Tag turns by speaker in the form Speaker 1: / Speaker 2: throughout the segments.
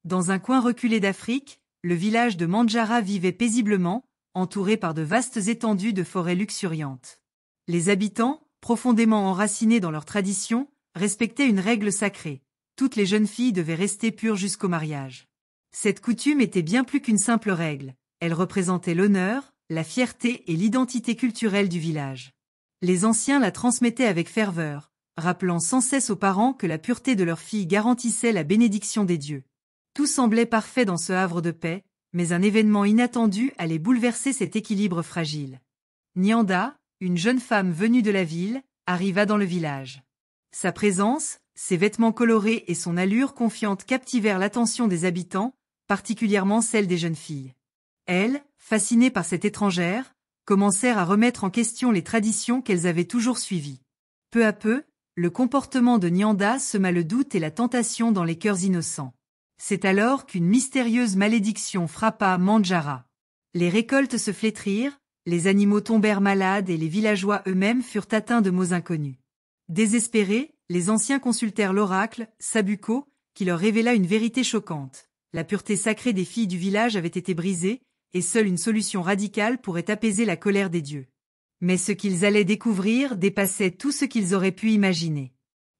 Speaker 1: Dans un coin reculé d'Afrique, le village de Mandjara vivait paisiblement, entouré par de vastes étendues de forêts luxuriantes. Les habitants, profondément enracinés dans leurs traditions, respectaient une règle sacrée. Toutes les jeunes filles devaient rester pures jusqu'au mariage. Cette coutume était bien plus qu'une simple règle. Elle représentait l'honneur, la fierté et l'identité culturelle du village. Les anciens la transmettaient avec ferveur, rappelant sans cesse aux parents que la pureté de leurs filles garantissait la bénédiction des dieux. Tout semblait parfait dans ce havre de paix, mais un événement inattendu allait bouleverser cet équilibre fragile. Nyanda, une jeune femme venue de la ville, arriva dans le village. Sa présence, ses vêtements colorés et son allure confiante captivèrent l'attention des habitants, particulièrement celle des jeunes filles. Elles, fascinées par cette étrangère, commencèrent à remettre en question les traditions qu'elles avaient toujours suivies. Peu à peu, le comportement de Nyanda sema le doute et la tentation dans les cœurs innocents. C'est alors qu'une mystérieuse malédiction frappa Mandjara. Les récoltes se flétrirent, les animaux tombèrent malades et les villageois eux-mêmes furent atteints de maux inconnus. Désespérés, les anciens consultèrent l'oracle, Sabuko, qui leur révéla une vérité choquante. La pureté sacrée des filles du village avait été brisée, et seule une solution radicale pourrait apaiser la colère des dieux. Mais ce qu'ils allaient découvrir dépassait tout ce qu'ils auraient pu imaginer.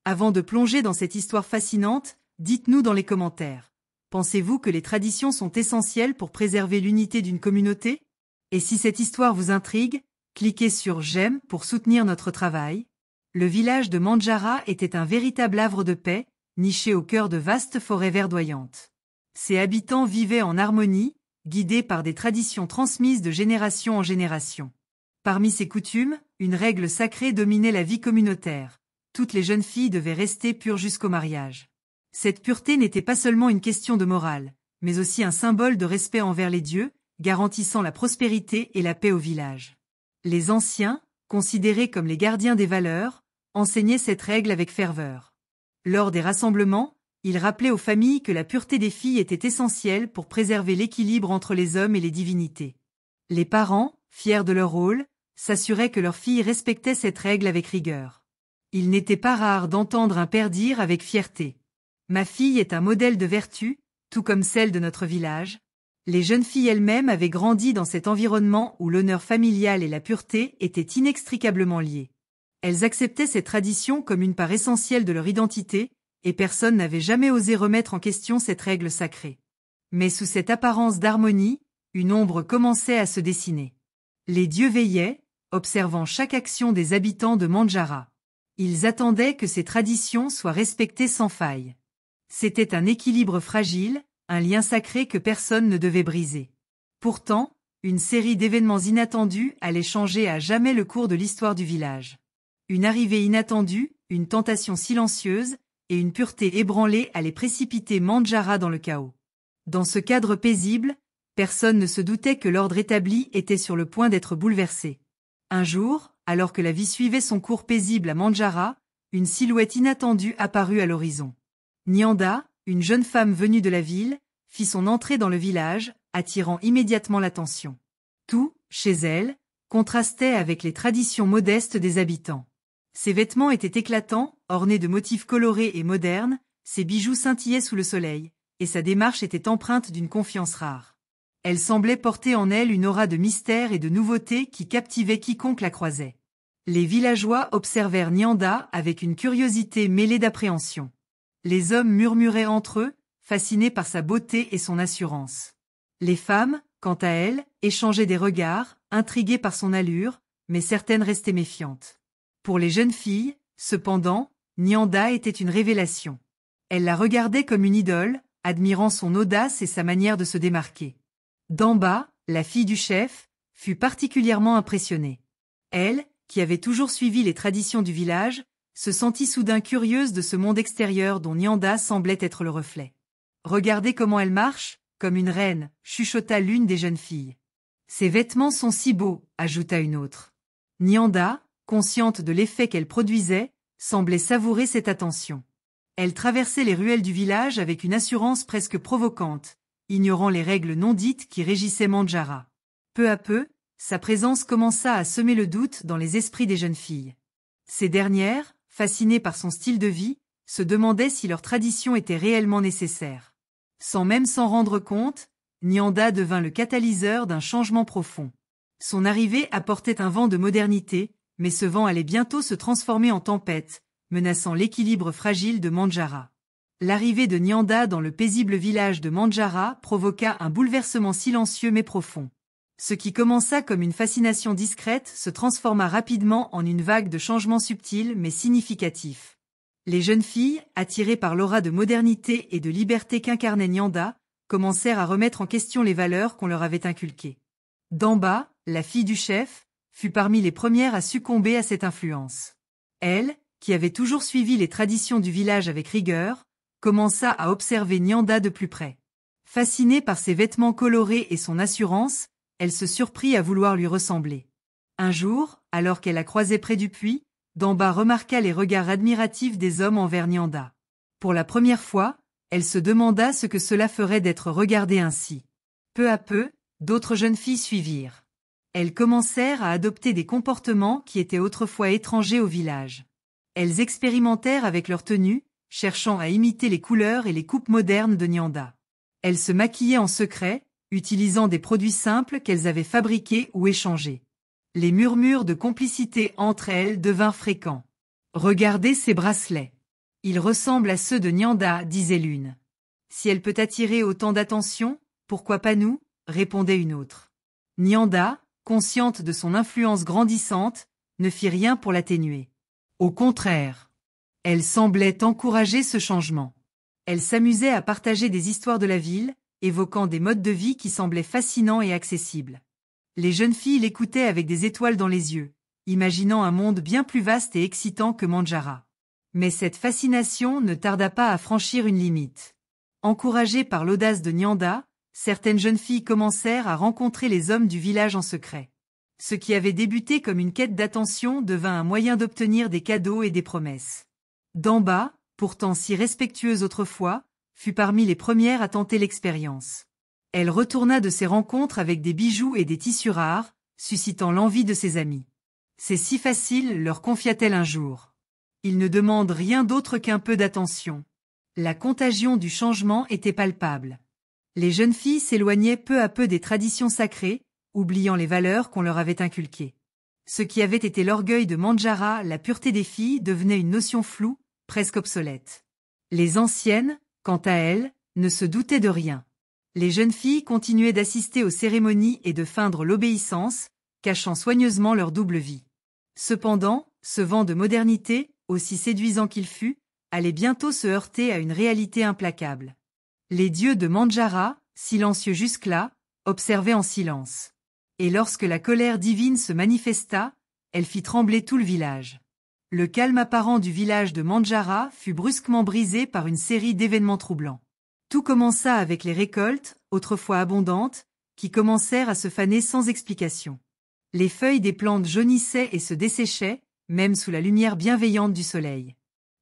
Speaker 1: Avant de plonger dans cette histoire fascinante, dites-nous dans les commentaires. Pensez-vous que les traditions sont essentielles pour préserver l'unité d'une communauté? Et si cette histoire vous intrigue, cliquez sur « J'aime » pour soutenir notre travail. Le village de Mandjara était un véritable havre de paix, niché au cœur de vastes forêts verdoyantes. Ses habitants vivaient en harmonie, guidés par des traditions transmises de génération en génération. Parmi ces coutumes, une règle sacrée dominait la vie communautaire. Toutes les jeunes filles devaient rester pures jusqu'au mariage. Cette pureté n'était pas seulement une question de morale, mais aussi un symbole de respect envers les dieux, garantissant la prospérité et la paix au village. Les anciens, considérés comme les gardiens des valeurs, enseignaient cette règle avec ferveur. Lors des rassemblements, ils rappelaient aux familles que la pureté des filles était essentielle pour préserver l'équilibre entre les hommes et les divinités. Les parents, fiers de leur rôle, s'assuraient que leurs filles respectaient cette règle avec rigueur. Il n'était pas rare d'entendre un père dire avec fierté: « Ma fille est un modèle de vertu, tout comme celle de notre village. » Les jeunes filles elles-mêmes avaient grandi dans cet environnement où l'honneur familial et la pureté étaient inextricablement liés. Elles acceptaient ces traditions comme une part essentielle de leur identité, et personne n'avait jamais osé remettre en question cette règle sacrée. Mais sous cette apparence d'harmonie, une ombre commençait à se dessiner. Les dieux veillaient, observant chaque action des habitants de Mandjara. Ils attendaient que ces traditions soient respectées sans faille. C'était un équilibre fragile, un lien sacré que personne ne devait briser. Pourtant, une série d'événements inattendus allait changer à jamais le cours de l'histoire du village. Une arrivée inattendue, une tentation silencieuse, et une pureté ébranlée allaient précipiter Mandjara dans le chaos. Dans ce cadre paisible, personne ne se doutait que l'ordre établi était sur le point d'être bouleversé. Un jour, alors que la vie suivait son cours paisible à Mandjara, une silhouette inattendue apparut à l'horizon. Nyanda, une jeune femme venue de la ville, fit son entrée dans le village, attirant immédiatement l'attention. Tout, chez elle, contrastait avec les traditions modestes des habitants. Ses vêtements étaient éclatants, ornés de motifs colorés et modernes, ses bijoux scintillaient sous le soleil, et sa démarche était empreinte d'une confiance rare. Elle semblait porter en elle une aura de mystère et de nouveauté qui captivait quiconque la croisait. Les villageois observèrent Nyanda avec une curiosité mêlée d'appréhension. Les hommes murmuraient entre eux, fascinés par sa beauté et son assurance. Les femmes, quant à elles, échangeaient des regards, intriguées par son allure, mais certaines restaient méfiantes. Pour les jeunes filles, cependant, Nyanda était une révélation. Elles la regardaient comme une idole, admirant son audace et sa manière de se démarquer. D'en bas, la fille du chef, fut particulièrement impressionnée. Elle, qui avait toujours suivi les traditions du village, se sentit soudain curieuse de ce monde extérieur dont Nyanda semblait être le reflet. « Regardez comment elle marche, comme une reine », chuchota l'une des jeunes filles. « Ses vêtements sont si beaux », ajouta une autre. Nyanda, consciente de l'effet qu'elle produisait, semblait savourer cette attention. Elle traversait les ruelles du village avec une assurance presque provocante, ignorant les règles non dites qui régissaient Mandjara. Peu à peu, sa présence commença à semer le doute dans les esprits des jeunes filles. Ces dernières, fascinées par son style de vie, se demandaient si leur tradition était réellement nécessaire. Sans même s'en rendre compte, Nyanda devint le catalyseur d'un changement profond. Son arrivée apportait un vent de modernité, mais ce vent allait bientôt se transformer en tempête, menaçant l'équilibre fragile de Mandjara. L'arrivée de Nyanda dans le paisible village de Mandjara provoqua un bouleversement silencieux mais profond. Ce qui commença comme une fascination discrète se transforma rapidement en une vague de changements subtils mais significatifs. Les jeunes filles, attirées par l'aura de modernité et de liberté qu'incarnait Nyanda, commencèrent à remettre en question les valeurs qu'on leur avait inculquées. Damba, la fille du chef, fut parmi les premières à succomber à cette influence. Elle, qui avait toujours suivi les traditions du village avec rigueur, commença à observer Nyanda de plus près. Fascinée par ses vêtements colorés et son assurance, elle se surprit à vouloir lui ressembler. Un jour, alors qu'elle la croisait près du puits, Damba remarqua les regards admiratifs des hommes envers Nyanda. Pour la première fois, elle se demanda ce que cela ferait d'être regardée ainsi. Peu à peu, d'autres jeunes filles suivirent. Elles commencèrent à adopter des comportements qui étaient autrefois étrangers au village. Elles expérimentèrent avec leur tenue, cherchant à imiter les couleurs et les coupes modernes de Nyanda. Elles se maquillaient en secret, utilisant des produits simples qu'elles avaient fabriqués ou échangés. Les murmures de complicité entre elles devinrent fréquents. « Regardez ces bracelets. Ils ressemblent à ceux de Nyanda, disait l'une. Si elle peut attirer autant d'attention, pourquoi pas nous, répondait une autre. Nyanda, consciente de son influence grandissante, ne fit rien pour l'atténuer. Au contraire, elle semblait encourager ce changement. Elle s'amusait à partager des histoires de la ville, évoquant des modes de vie qui semblaient fascinants et accessibles. Les jeunes filles l'écoutaient avec des étoiles dans les yeux, imaginant un monde bien plus vaste et excitant que Mandjara. Mais cette fascination ne tarda pas à franchir une limite. Encouragées par l'audace de Nyanda, certaines jeunes filles commencèrent à rencontrer les hommes du village en secret. Ce qui avait débuté comme une quête d'attention devint un moyen d'obtenir des cadeaux et des promesses. Damba, pourtant si respectueuse autrefois, fut parmi les premières à tenter l'expérience. Elle retourna de ses rencontres avec des bijoux et des tissus rares, suscitant l'envie de ses amis. « C'est si facile », leur confia-t-elle un jour. « Ils ne demandent rien d'autre qu'un peu d'attention. » La contagion du changement était palpable. Les jeunes filles s'éloignaient peu à peu des traditions sacrées, oubliant les valeurs qu'on leur avait inculquées. Ce qui avait été l'orgueil de Mandjara, la pureté des filles, devenait une notion floue, presque obsolète. Les anciennes, quant à elles, ne se doutaient de rien. Les jeunes filles continuaient d'assister aux cérémonies et de feindre l'obéissance, cachant soigneusement leur double vie. Cependant, ce vent de modernité, aussi séduisant qu'il fût, allait bientôt se heurter à une réalité implacable. Les dieux de Mandjara, silencieux jusque-là, observaient en silence. Et lorsque la colère divine se manifesta, elle fit trembler tout le village. Le calme apparent du village de Mandjara fut brusquement brisé par une série d'événements troublants. Tout commença avec les récoltes, autrefois abondantes, qui commencèrent à se faner sans explication. Les feuilles des plantes jaunissaient et se desséchaient, même sous la lumière bienveillante du soleil.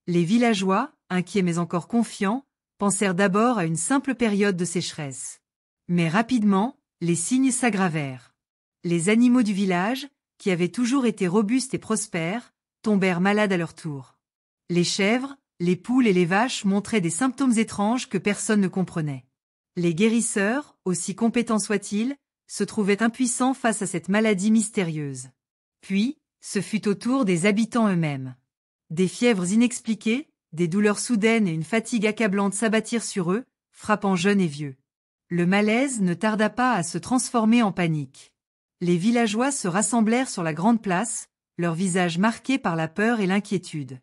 Speaker 1: Les villageois, inquiets mais encore confiants, pensèrent d'abord à une simple période de sécheresse. Mais rapidement, les signes s'aggravèrent. Les animaux du village, qui avaient toujours été robustes et prospères, tombèrent malades à leur tour. Les chèvres, les poules et les vaches montraient des symptômes étranges que personne ne comprenait. Les guérisseurs, aussi compétents soient-ils, se trouvaient impuissants face à cette maladie mystérieuse. Puis, ce fut au tour des habitants eux-mêmes. Des fièvres inexpliquées, des douleurs soudaines et une fatigue accablante s'abattirent sur eux, frappant jeunes et vieux. Le malaise ne tarda pas à se transformer en panique. Les villageois se rassemblèrent sur la grande place, leurs visages marqués par la peur et l'inquiétude.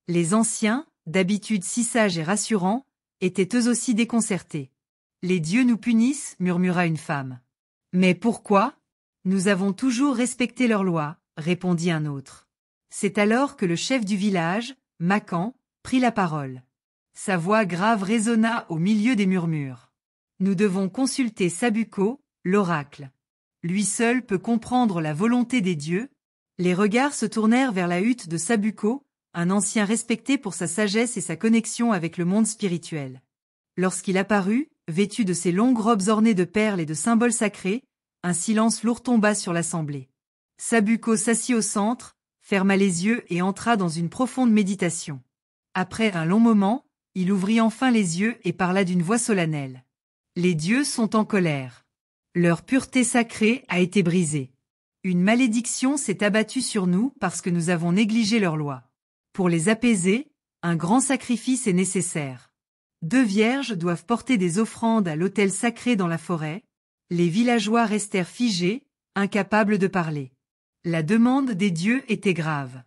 Speaker 1: Les anciens, d'habitude si sages et rassurants, étaient eux aussi déconcertés. « Les dieux nous punissent », murmura une femme. « Mais pourquoi ? Nous avons toujours respecté leurs lois », répondit un autre. C'est alors que le chef du village, Makan, prit la parole. Sa voix grave résonna au milieu des murmures. « Nous devons consulter Sabuko, l'oracle. Lui seul peut comprendre la volonté des dieux. » Les regards se tournèrent vers la hutte de Sabuko, un ancien respecté pour sa sagesse et sa connexion avec le monde spirituel. Lorsqu'il apparut, vêtu de ses longues robes ornées de perles et de symboles sacrés, un silence lourd tomba sur l'assemblée. Sabuko s'assit au centre, ferma les yeux et entra dans une profonde méditation. Après un long moment, il ouvrit enfin les yeux et parla d'une voix solennelle. Les dieux sont en colère. Leur pureté sacrée a été brisée. Une malédiction s'est abattue sur nous parce que nous avons négligé leurs lois. Pour les apaiser, un grand sacrifice est nécessaire. 2 vierges doivent porter des offrandes à l'autel sacré dans la forêt. Les villageois restèrent figés, incapables de parler. La demande des dieux était grave.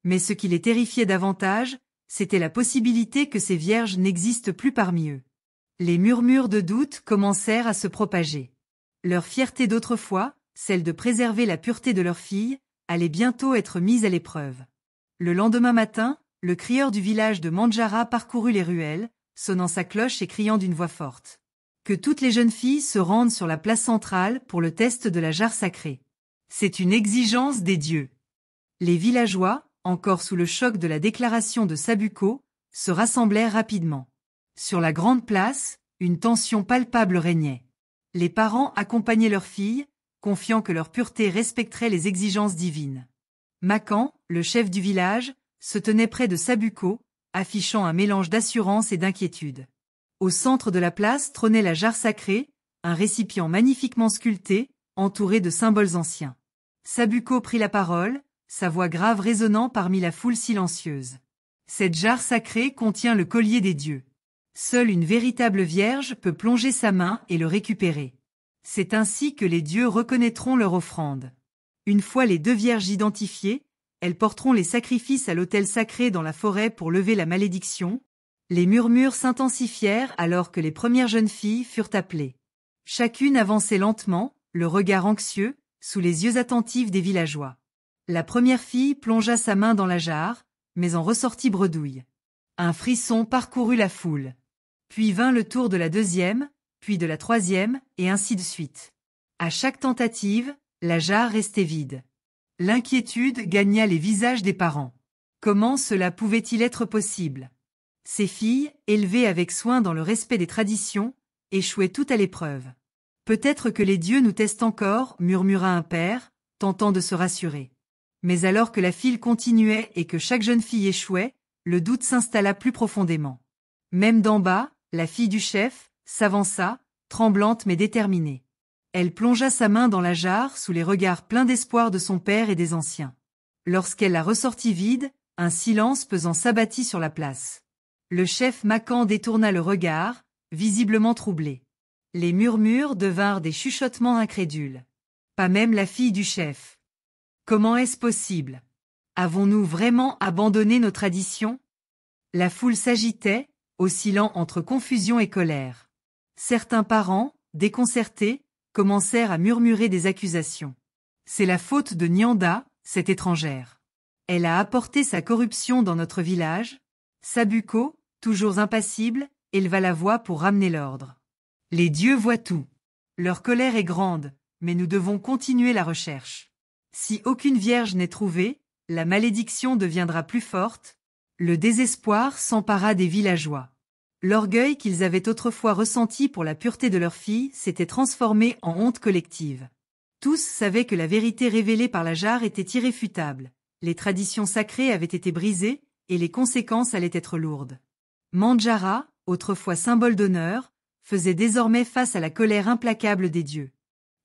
Speaker 1: Mais ce qui les terrifiait davantage, c'était la possibilité que ces vierges n'existent plus parmi eux. Les murmures de doute commencèrent à se propager. Leur fierté d'autrefois, celle de préserver la pureté de leur fille, allait bientôt être mise à l'épreuve. Le lendemain matin, le crieur du village de Mandjara parcourut les ruelles, sonnant sa cloche et criant d'une voix forte. Que toutes les jeunes filles se rendent sur la place centrale pour le test de la jarre sacrée. C'est une exigence des dieux. Les villageois, encore sous le choc de la déclaration de Sabuko, se rassemblèrent rapidement. Sur la grande place, une tension palpable régnait. Les parents accompagnaient leurs filles, confiant que leur pureté respecterait les exigences divines. Makan, le chef du village, se tenait près de Sabuko, affichant un mélange d'assurance et d'inquiétude. Au centre de la place trônait la jarre sacrée, un récipient magnifiquement sculpté, entouré de symboles anciens. Sabuko prit la parole, sa voix grave résonnant parmi la foule silencieuse. Cette jarre sacrée contient le collier des dieux. Seule une véritable vierge peut plonger sa main et le récupérer. C'est ainsi que les dieux reconnaîtront leur offrande. Une fois les 2 vierges identifiées, elles porteront les sacrifices à l'autel sacré dans la forêt pour lever la malédiction. Les murmures s'intensifièrent alors que les premières jeunes filles furent appelées. Chacune avançait lentement, le regard anxieux, sous les yeux attentifs des villageois. La première fille plongea sa main dans la jarre, mais en ressortit bredouille. Un frisson parcourut la foule. Puis vint le tour de la 2e, puis de la 3e, et ainsi de suite. À chaque tentative, la jarre restait vide. L'inquiétude gagna les visages des parents. Comment cela pouvait-il être possible? Ces filles, élevées avec soin dans le respect des traditions, échouaient toutes à l'épreuve. Peut-être que les dieux nous testent encore, murmura un père, tentant de se rassurer. Mais alors que la file continuait et que chaque jeune fille échouait, le doute s'installa plus profondément. Même d'en bas, la fille du chef s'avança, tremblante mais déterminée. Elle plongea sa main dans la jarre sous les regards pleins d'espoir de son père et des anciens. Lorsqu'elle la ressortit vide, un silence pesant s'abattit sur la place. Le chef Makan détourna le regard, visiblement troublé. Les murmures devinrent des chuchotements incrédules. Pas même la fille du chef. Comment est-ce possible? Avons-nous vraiment abandonné nos traditions? La foule s'agitait, oscillant entre confusion et colère. Certains parents, déconcertés, commencèrent à murmurer des accusations. C'est la faute de Nyanda, cette étrangère. Elle a apporté sa corruption dans notre village. Sabuko, toujours impassible, éleva la voix pour ramener l'ordre. Les dieux voient tout. Leur colère est grande, mais nous devons continuer la recherche. Si aucune vierge n'est trouvée, la malédiction deviendra plus forte. Le désespoir s'empara des villageois. L'orgueil qu'ils avaient autrefois ressenti pour la pureté de leur fille s'était transformé en honte collective. Tous savaient que la vérité révélée par la jarre était irréfutable. Les traditions sacrées avaient été brisées, et les conséquences allaient être lourdes. Mandjara, autrefois symbole d'honneur, faisait désormais face à la colère implacable des dieux.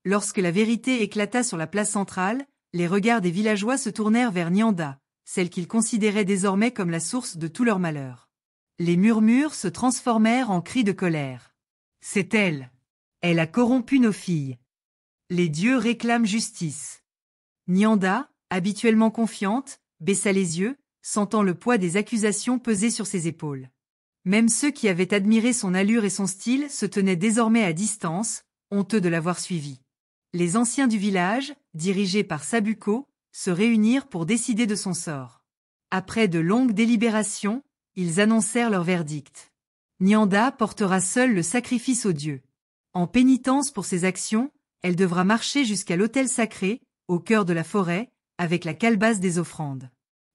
Speaker 1: Lorsque la vérité éclata sur la place centrale, les regards des villageois se tournèrent vers Nyanda, celle qu'ils considéraient désormais comme la source de tout leur malheur. Les murmures se transformèrent en cris de colère. C'est elle. Elle a corrompu nos filles. Les dieux réclament justice. Nyanda, habituellement confiante, baissa les yeux, sentant le poids des accusations peser sur ses épaules. Même ceux qui avaient admiré son allure et son style se tenaient désormais à distance, honteux de l'avoir suivi. Les anciens du village, dirigés par Sabuko, se réunirent pour décider de son sort. Après de longues délibérations, ils annoncèrent leur verdict. Nyanda portera seule le sacrifice aux dieux. En pénitence pour ses actions, elle devra marcher jusqu'à l'autel sacré, au cœur de la forêt, avec la calebasse des offrandes.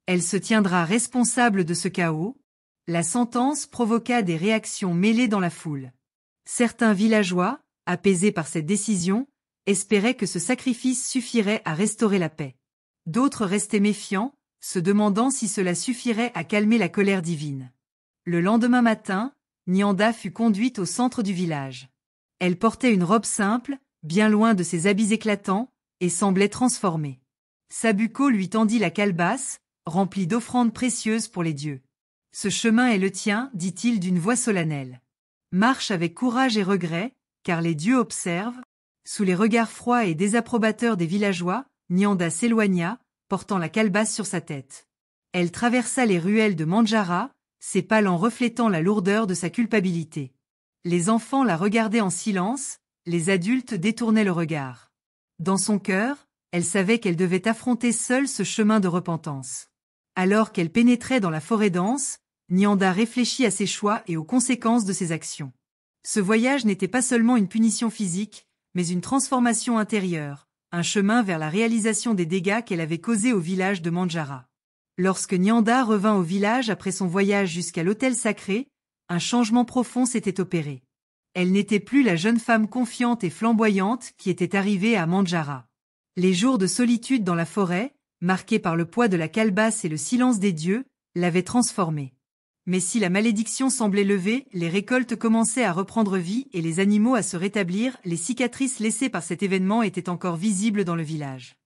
Speaker 1: Elle se tiendra responsable de ce chaos. La sentence provoqua des réactions mêlées dans la foule. Certains villageois, apaisés par cette décision, espéraient que ce sacrifice suffirait à restaurer la paix. D'autres restaient méfiants, se demandant si cela suffirait à calmer la colère divine. Le lendemain matin, Nyanda fut conduite au centre du village. Elle portait une robe simple, bien loin de ses habits éclatants, et semblait transformée. Sabuko lui tendit la calebasse, remplie d'offrandes précieuses pour les dieux. « Ce chemin est le tien, dit-il d'une voix solennelle. Marche avec courage et regret, car les dieux observent. » Sous les regards froids et désapprobateurs des villageois, Nyanda s'éloigna, portant la calebasse sur sa tête. Elle traversa les ruelles de Mandjara, ses pas lents reflétant la lourdeur de sa culpabilité. Les enfants la regardaient en silence, les adultes détournaient le regard. Dans son cœur, elle savait qu'elle devait affronter seule ce chemin de repentance. Alors qu'elle pénétrait dans la forêt dense, Nyanda réfléchit à ses choix et aux conséquences de ses actions. Ce voyage n'était pas seulement une punition physique, mais une transformation intérieure, un chemin vers la réalisation des dégâts qu'elle avait causés au village de Mandjara. Lorsque Nyanda revint au village après son voyage jusqu'à l'autel sacré, un changement profond s'était opéré. Elle n'était plus la jeune femme confiante et flamboyante qui était arrivée à Mandjara. Les jours de solitude dans la forêt, marqués par le poids de la calebasse et le silence des dieux, l'avaient transformée. Mais si la malédiction semblait levée, les récoltes commençaient à reprendre vie et les animaux à se rétablir, les cicatrices laissées par cet événement étaient encore visibles dans le village.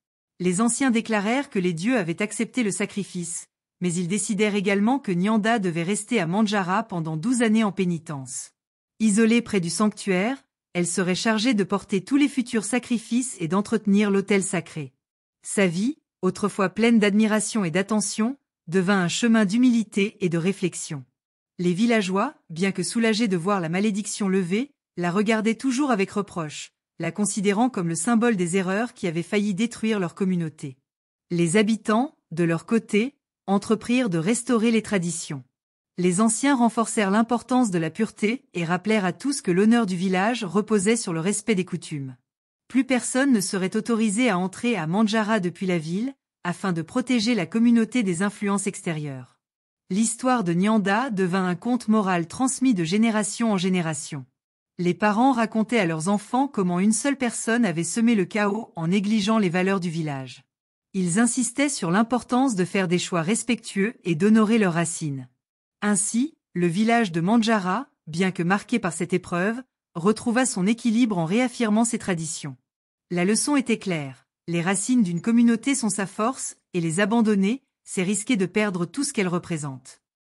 Speaker 1: Les anciens déclarèrent que les dieux avaient accepté le sacrifice, mais ils décidèrent également que Nyanda devait rester à Mandjara pendant 12 années en pénitence. Isolée près du sanctuaire, elle serait chargée de porter tous les futurs sacrifices et d'entretenir l'autel sacré. Sa vie, autrefois pleine d'admiration et d'attention, devint un chemin d'humilité et de réflexion. Les villageois, bien que soulagés de voir la malédiction levée, la regardaient toujours avec reproche, la considérant comme le symbole des erreurs qui avaient failli détruire leur communauté. Les habitants, de leur côté, entreprirent de restaurer les traditions. Les anciens renforcèrent l'importance de la pureté et rappelèrent à tous que l'honneur du village reposait sur le respect des coutumes. Plus personne ne serait autorisé à entrer à Mandjara depuis la ville, afin de protéger la communauté des influences extérieures. L'histoire de Nyanda devint un conte moral transmis de génération en génération. Les parents racontaient à leurs enfants comment une seule personne avait semé le chaos en négligeant les valeurs du village. Ils insistaient sur l'importance de faire des choix respectueux et d'honorer leurs racines. Ainsi, le village de Mandjara, bien que marqué par cette épreuve, retrouva son équilibre en réaffirmant ses traditions. La leçon était claire. Les racines d'une communauté sont sa force, et les abandonner, c'est risquer de perdre tout ce qu'elle représente.